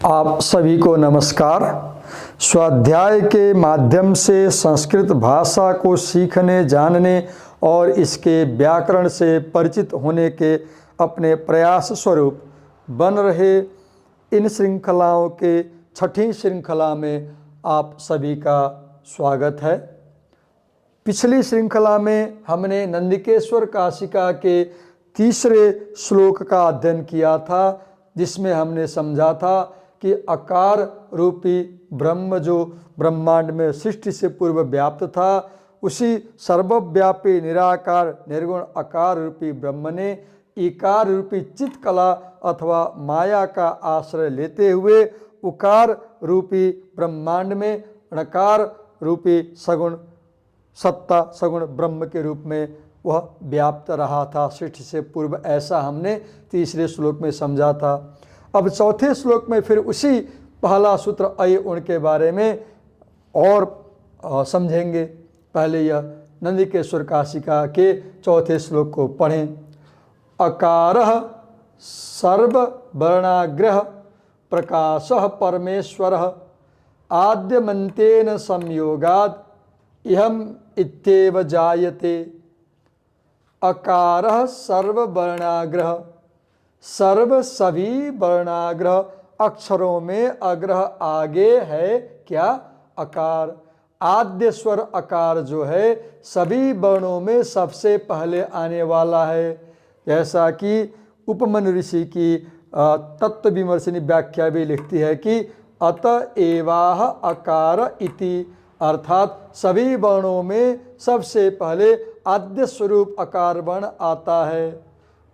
आप सभी को नमस्कार। स्वाध्याय के माध्यम से संस्कृत भाषा को सीखने, जानने और इसके व्याकरण से परिचित होने के अपने प्रयास स्वरूप बन रहे इन श्रृंखलाओं के छठी श्रृंखला में आप सभी का स्वागत है। पिछली श्रृंखला में हमने नंदिकेश्वर काशिका के तीसरे श्लोक का अध्ययन किया था, जिसमें हमने समझा था कि आकार रूपी ब्रह्म जो ब्रह्मांड में सृष्टि से पूर्व व्याप्त था, उसी सर्वव्यापी निराकार निर्गुण आकार रूपी ब्रह्म ने इकार रूपी चित्त कला अथवा माया का आश्रय लेते हुए उकार रूपी ब्रह्मांड में णकार रूपी सगुण सत्ता सगुण ब्रह्म के रूप में वह व्याप्त रहा था सृष्टि से पूर्व। ऐसा हमने तीसरे श्लोक में समझा था। अब चौथे श्लोक में फिर उसी पहला सूत्र अय उण के बारे में और समझेंगे। पहले यह नंदिकेश्वर काशिका के चौथे श्लोक को पढ़ें। अकारः सर्ववर्णाग्रह प्रकाशः परमेश्वरः आद्यमन्तेन संयोगात् इहम् इत्येव जायते। अकारः सर्ववर्णाग्रह, सर्व सभी वर्णाग्रह अक्षरों में अग्रह आगे है क्या? अकार। आद्य स्वर अकार जो है सभी वर्णों में सबसे पहले आने वाला है। जैसा कि उपमन्यु ऋषि की तत्व विमर्शिनी व्याख्या भी लिखती है कि अतएवाह अकार इति, अर्थात सभी वर्णों में सबसे पहले आद्य स्वरूप अकार वर्ण आता है।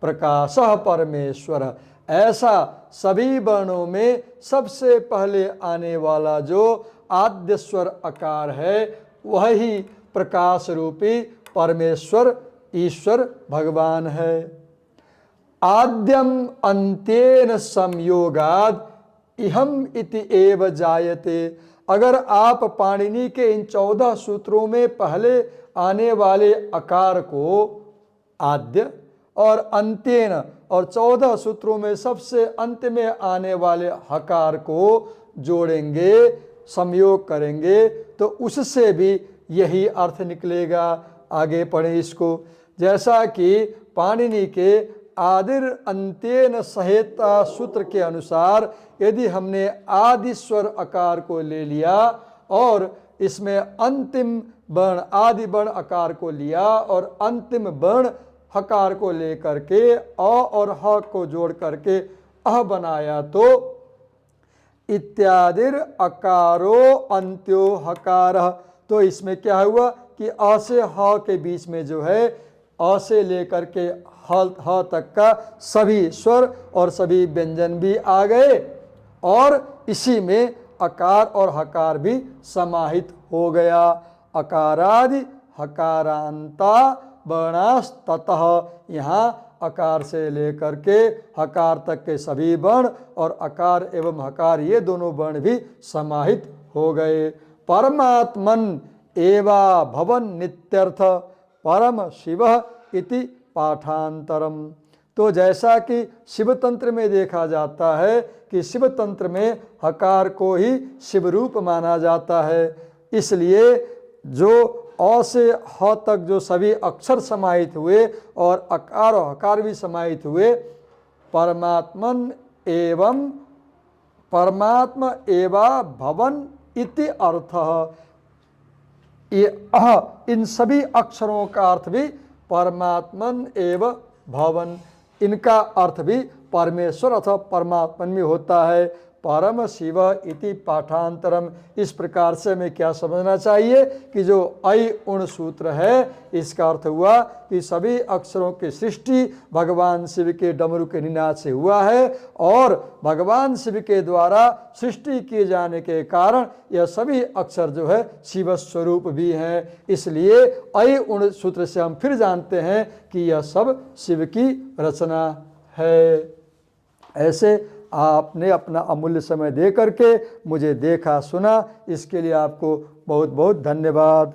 प्रकाशः परमेश्वर, ऐसा सभी वर्णों में सबसे पहले आने वाला जो आद्य स्वर आकार है वही प्रकाश रूपी परमेश्वर ईश्वर भगवान है। आद्यम अंत्येन संयोगाद इहम इति एव जायते। अगर आप पाणिनि के इन 14 सूत्रों में पहले आने वाले आकार को आद्य और अंत्येन और 14 सूत्रों में सबसे अंत में आने वाले हकार को जोड़ेंगे, संयोग करेंगे, तो उससे भी यही अर्थ निकलेगा। आगे पढ़ें इसको। जैसा कि पाणिनि के आदिर अंत्येन सहेता सूत्र के अनुसार यदि हमने आदि स्वर आकार को ले लिया और इसमें अंतिम वर्ण आदि वर्ण आकार को लिया और अंतिम वर्ण हकार को लेकर के अ और ह को जोड़ करके अह बनाया, तो इत्यादिर अकारो अंत्यो हकारः। तो इसमें क्या हुआ कि अ से ह के बीच में जो है अ से लेकर के ह तक का सभी स्वर और सभी व्यंजन भी आ गए और इसी में अकार और हकार भी समाहित हो गया। अकारादि हकारांता वर्णास्ततः, यहाँ अकार से लेकर के हकार तक के सभी वर्ण और अकार एवं हकार ये दोनों वर्ण भी समाहित हो गए। परमात्मन एवा भवन नित्यर्थ परम शिव इति पाठांतरम। तो जैसा कि शिव तंत्र में देखा जाता है कि शिव तंत्र में हकार को ही शिव रूप माना जाता है, इसलिए जो अ से ह तक जो सभी अक्षर समाहित हुए और अकार और हकार भी समाहित हुए, परमात्मन एवं परमात्मा एवा भवन इति अर्थः। ये इन सभी अक्षरों का अर्थ भी परमात्मन एव भवन, इनका अर्थ भी परमेश्वर अथवा परमात्मन में होता है। परम शिव इति पाठांतरम। इस प्रकार से हमें क्या समझना चाहिए कि जो अय उण सूत्र है इसका अर्थ हुआ कि सभी अक्षरों की सृष्टि भगवान शिव के डमरू के निनाद से हुआ है और भगवान शिव के द्वारा सृष्टि किए जाने के कारण यह सभी अक्षर जो है शिव स्वरूप भी हैं। इसलिए अय उण सूत्र से हम फिर जानते हैं कि यह सब शिव की रचना है। ऐसे आपने अपना अमूल्य समय दे करके मुझे देखा सुना, इसके लिए आपको बहुत बहुत धन्यवाद।